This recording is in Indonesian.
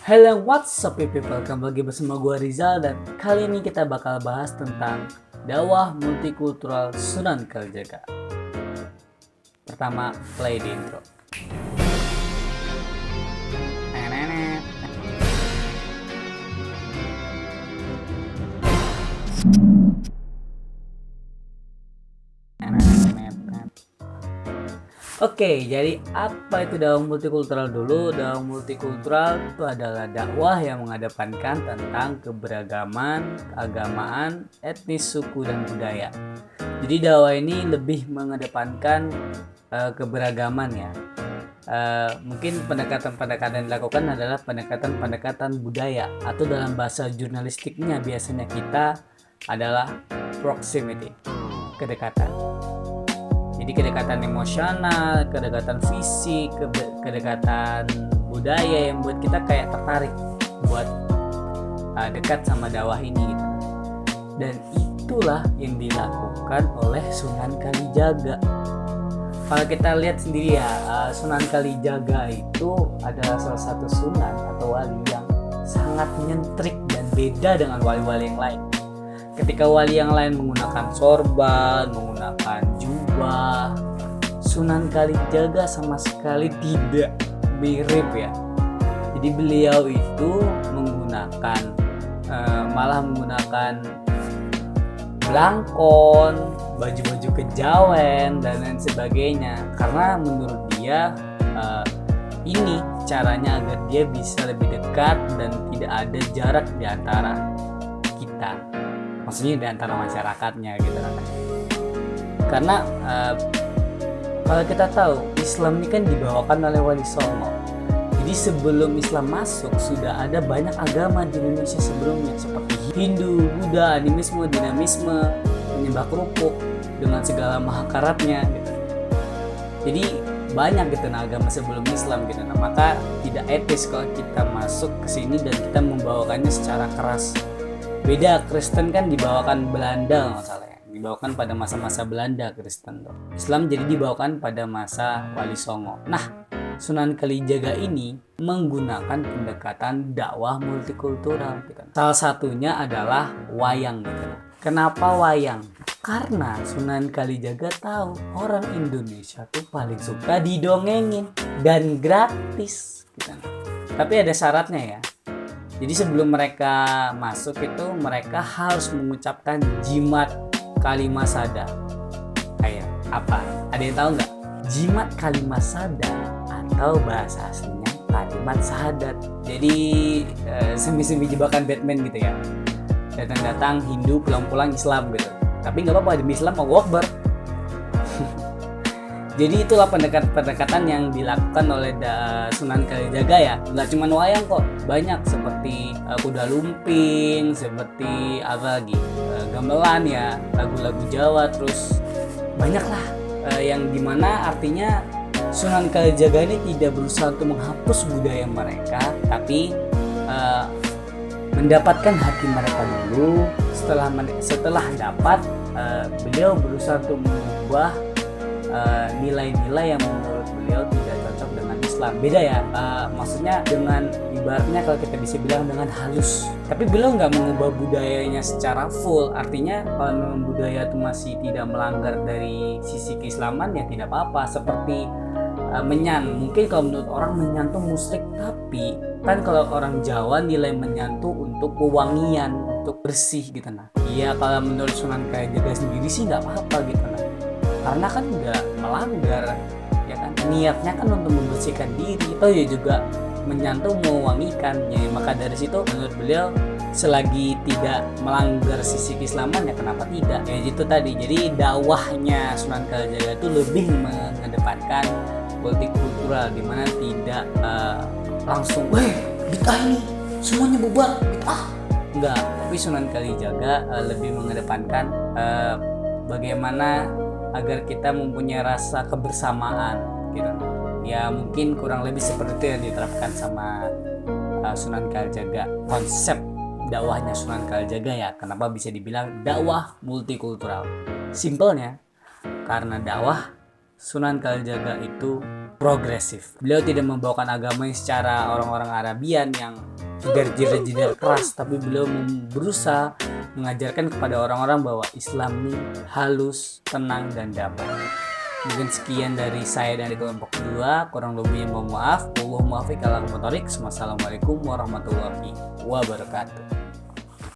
Hello, what's up people? Kembali lagi bersama gue Rizal dan kali ini kita bakal bahas tentang dakwah multikultural Sunan Kalijaga. Pertama, play di intro. Oke, jadi apa itu dakwah multikultural dulu? Dakwah multikultural itu adalah dakwah yang mengedepankan tentang keberagaman, keagamaan, etnis, suku, dan budaya. Jadi dakwah ini lebih mengedepankan keberagaman ya. Mungkin pendekatan-pendekatan yang dilakukan adalah pendekatan-pendekatan budaya, atau dalam bahasa jurnalistiknya biasanya kita adalah proximity, kedekatan. Jadi kedekatan emosional, kedekatan fisik, kedekatan budaya yang buat kita kayak tertarik buat dekat sama dakwah ini gitu. Dan itulah yang dilakukan oleh Sunan Kalijaga. Kalau kita lihat sendiri ya, Sunan Kalijaga itu adalah salah satu sunan atau wali yang sangat nyentrik dan beda dengan wali-wali yang lain. Ketika wali yang lain menggunakan sorban, menggunakan jubah, Sunan Kalijaga sama sekali tidak mirip ya. Jadi beliau itu malah menggunakan belangkon, baju-baju kejawen dan lain sebagainya. Karena menurut dia ini caranya agar dia bisa lebih dekat dan tidak ada jarak di antara kita. Maksudnya di antara masyarakatnya gitu kan. Karena kalau kita tahu Islam ini kan dibawakan oleh Wali Songo. Jadi sebelum Islam masuk sudah ada banyak agama di Indonesia sebelumnya seperti Hindu, Buddha, animisme, dinamisme, menyembah kerupuk dengan segala mahakaratnya gitu. Jadi banyak gitu agama sebelum Islam gitu. Nah, maka tidak etis kalau kita masuk ke sini dan kita membawakannya secara keras. Beda, Kristen kan dibawakan Belanda nggak salah ya. Dibawakan pada masa-masa Belanda Kristen tuh. Islam jadi dibawakan pada masa Wali Songo. Nah, Sunan Kalijaga ini menggunakan pendekatan dakwah multikultural gitu. Salah satunya adalah wayang gitu. Kenapa wayang? Karena Sunan Kalijaga tahu orang Indonesia tuh paling suka didongengin dan gratis gitu. Tapi ada syaratnya ya. Jadi sebelum mereka masuk itu mereka harus mengucapkan jimat kalimat sada. Kayak apa? Ada yang tahu nggak? Jimat kalimat sada atau bahasa aslinya kalimat sahadat. Jadi semi-semi jebakan Batman gitu ya. Datang-datang Hindu, pulang-pulang Islam gitu. Tapi nggak apa-apa, demi Islam Allahu Akbar. Jadi itulah pendekatan yang dilakukan oleh Sunan Kalijaga ya. Nggak cuma wayang kok, banyak seperti kuda lumping, seperti apa lagi, gamelan ya, lagu-lagu Jawa, terus banyak lah yang dimana artinya Sunan Kalijaga ini tidak berusaha untuk menghapus budaya mereka, tapi mendapatkan hati mereka dulu. Setelah dapat, beliau berusaha untuk mengubah nilai-nilai yang menurut beliau tidak cocok dengan Islam. Beda ya, maksudnya dengan ibaratnya kalau kita bisa bilang dengan halus. Tapi beliau nggak mengubah budayanya secara full. Artinya kalau memang budaya itu masih tidak melanggar dari sisi keislaman ya tidak apa-apa. Seperti menyan, mungkin kalau menurut orang menyan tuh musyrik, tapi kan kalau orang Jawa nilai menyan tuh untuk pewangian, untuk bersih gitu nah. Iya, kalau menurut Sunan Kalijaga sendiri sih nggak apa-apa gitu nah. Karena kan nggak melanggar ya kan, niatnya kan untuk membersihkan diri. Oh ya juga menyantuh mewangikan ya, maka dari situ menurut beliau selagi tidak melanggar sisi keislaman ya kenapa tidak ya, itu tadi. Jadi dakwahnya Sunan Kalijaga itu lebih mengedepankan multikultural, dimana tidak langsung bid'ah ini semuanya bubar bid'ah, enggak. Tapi Sunan Kalijaga lebih mengedepankan bagaimana agar kita mempunyai rasa kebersamaan gitu. Ya mungkin kurang lebih seperti itu yang diterapkan sama Sunan Kalijaga. Konsep dakwahnya Sunan Kalijaga ya, kenapa bisa dibilang dakwah multikultural? Simpelnya karena dakwah Sunan Kalijaga itu progresif. Beliau tidak membawakan agama yang secara orang-orang Arabian yang jedar keras, tapi beliau berusaha mengajarkan kepada orang-orang bahwa Islam ini halus, tenang, dan damai. Mungkin sekian dari saya dari kelompok kedua, kurang lebihnya mohon maaf. Wassalamualaikum warahmatullahi wabarakatuh.